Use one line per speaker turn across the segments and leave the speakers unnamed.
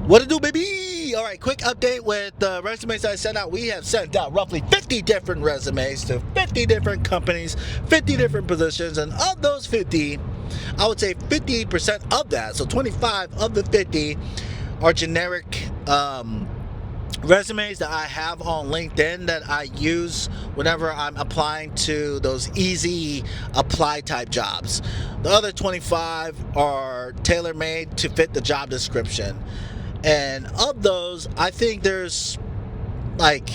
What it do, baby? All right, quick update with the resumes I sent out. We have sent out roughly 50 different resumes to 50 different companies, 50 different positions, and of those 50, I would say 58% of that, so 25 of the 50 are generic resumes that I have on LinkedIn that I use whenever I'm applying to those easy apply type jobs. The other 25 are tailor-made to fit the job description. And of those, I think there's like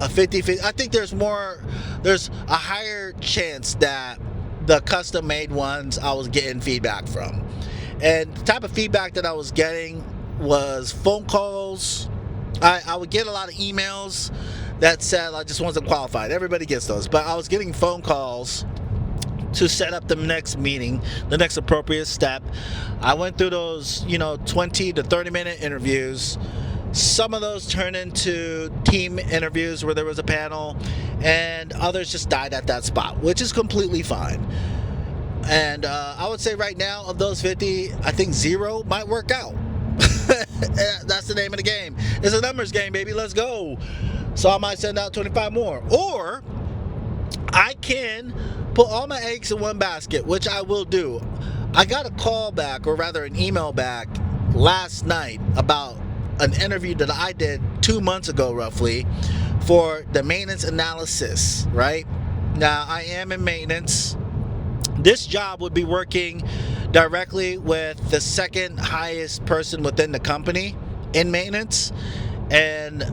a 50-50. I think there's a higher chance that the custom made ones I was getting feedback from. And the type of feedback that I was getting was phone calls. I would get a lot of emails that said I just wasn't qualified. Everybody gets those. But I was getting phone calls to set up the next meeting, the next appropriate step. I went through those, 20 to 30 minute interviews. Some of those turned into team interviews where there was a panel, and others just died at that spot, which is completely fine. And I would say right now, of those 50, I think 0 might work out. That's the name of the game. It's a numbers game, baby. Let's go. So I might send out 25 more. Or I can put all my eggs in one basket, which I will do. I got a call back, or rather an email back, last night about an interview that I did 2 months ago, roughly, for the maintenance analysis, right? Now, I am in maintenance. This job would be working directly with the second highest person within the company in maintenance, and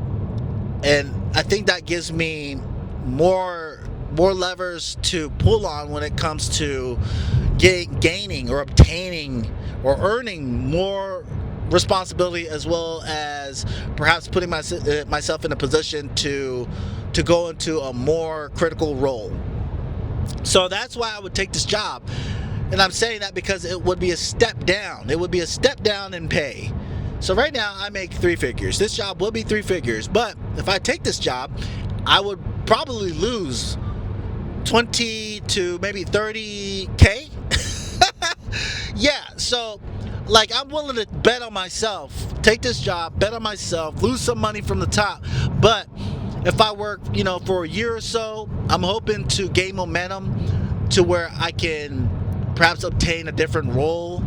I think that gives me more levers to pull on when it comes to gaining or obtaining or earning more responsibility, as well as perhaps putting myself in a position to go into a more critical role. So that's why I would take this job. And I'm saying that because it would be a step down. It would be a step down in pay. So right now I make 3 figures. This job will be 3 figures. But if I take this job, I would probably lose 20 to maybe 30K. Yeah, so like I'm willing to bet on myself, take this job, bet on myself, lose some money from the top. But if I work, for a year or so, I'm hoping to gain momentum to where I can perhaps obtain a different role,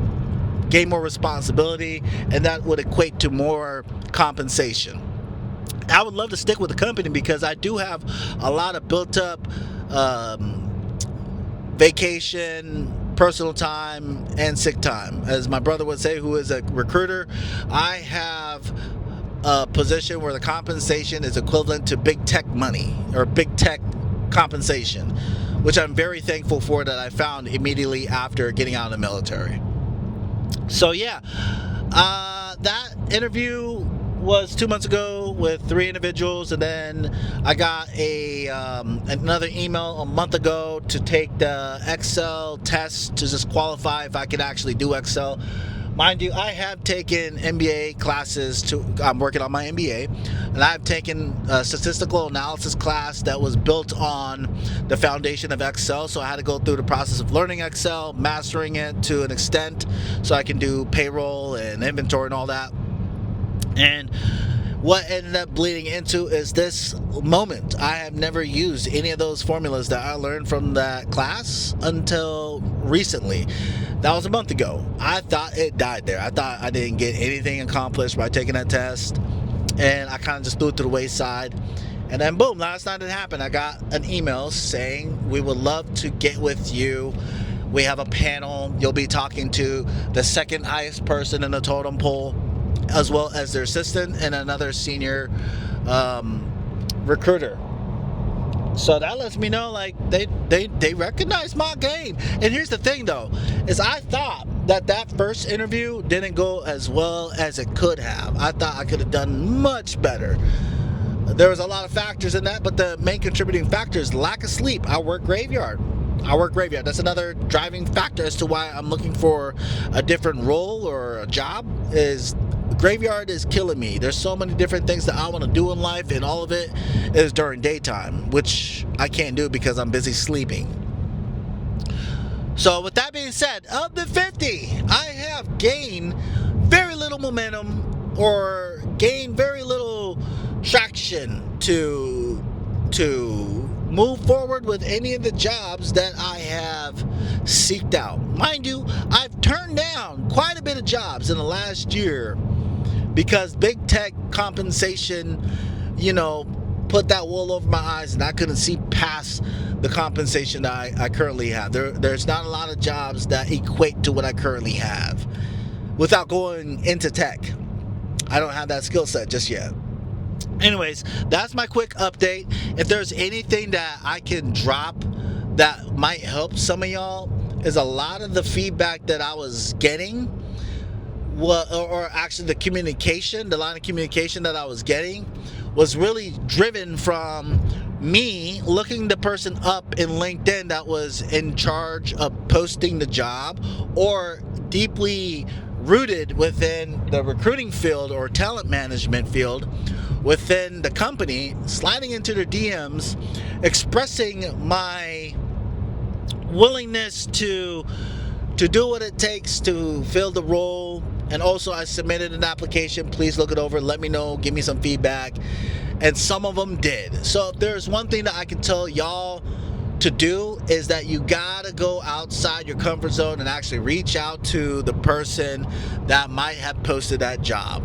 gain more responsibility, and that would equate to more compensation. I would love to stick with the company because I do have a lot of built up vacation, personal time, and sick time. As my brother would say, who is a recruiter, I have a position where the compensation is equivalent to big tech money or big tech compensation, which I'm very thankful for that I found immediately after getting out of the military. So yeah, that interview was 2 months ago with 3 individuals, and then I got another email a month ago to take the Excel test to just qualify if I could actually do Excel. Mind you, I have taken MBA classes. I'm working on my MBA, and I've taken a statistical analysis class that was built on the foundation of Excel. So I had to go through the process of learning Excel, mastering it to an extent, so I can do payroll and inventory and all that. And what ended up bleeding into is this moment. I have never used any of those formulas that I learned from that class until recently. That was a month ago. I thought it died there. I thought I didn't get anything accomplished by taking that test, and I kind of just threw it to the wayside. And then boom, last night it happened. I got an email saying, we would love to get with you. We have a panel. You'll be talking to the second highest person in the totem pole, as well as their assistant and another senior recruiter. So that lets me know like they recognize my game. And here's the thing though, is I thought that first interview didn't go as well as it could have. I thought I could have done much better. There was a lot of factors in that, but the main contributing factor is lack of sleep. I work graveyard. That's another driving factor as to why I'm looking for a different role or a job. Is graveyard is killing me. There's so many different things that I want to do in life, and all of it is during daytime, which I can't do because I'm busy sleeping. So with that being said, of the 50, I have gained very little momentum or gain very little traction to move forward with any of the jobs that I have seeked out. Mind you, I've turned down quite a bit of jobs in the last year because big tech compensation, put that wool over my eyes, and I couldn't see past the compensation that I currently have. There's not a lot of jobs that equate to what I currently have without going into tech. I don't have that skill set just yet. Anyways, that's my quick update. If there's anything that I can drop that might help some of y'all, is a lot of the feedback that I was getting, or actually the line of communication that I was getting was really driven from me looking the person up in LinkedIn that was in charge of posting the job, or deeply rooted within the recruiting field or talent management field within the company, sliding into their DMs, expressing my willingness to do what it takes to fill the role. And also, I submitted an application. Please look it over, let me know, give me some feedback. And some of them did. So if there's one thing that I can tell y'all to do, is that you gotta go outside your comfort zone and actually reach out to the person that might have posted that job.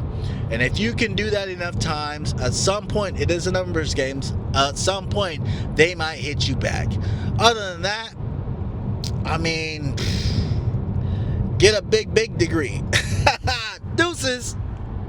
And if you can do that enough times, at some point, it is a numbers game, at some point they might hit you back. Other than that, I mean, get a big degree. Deuces.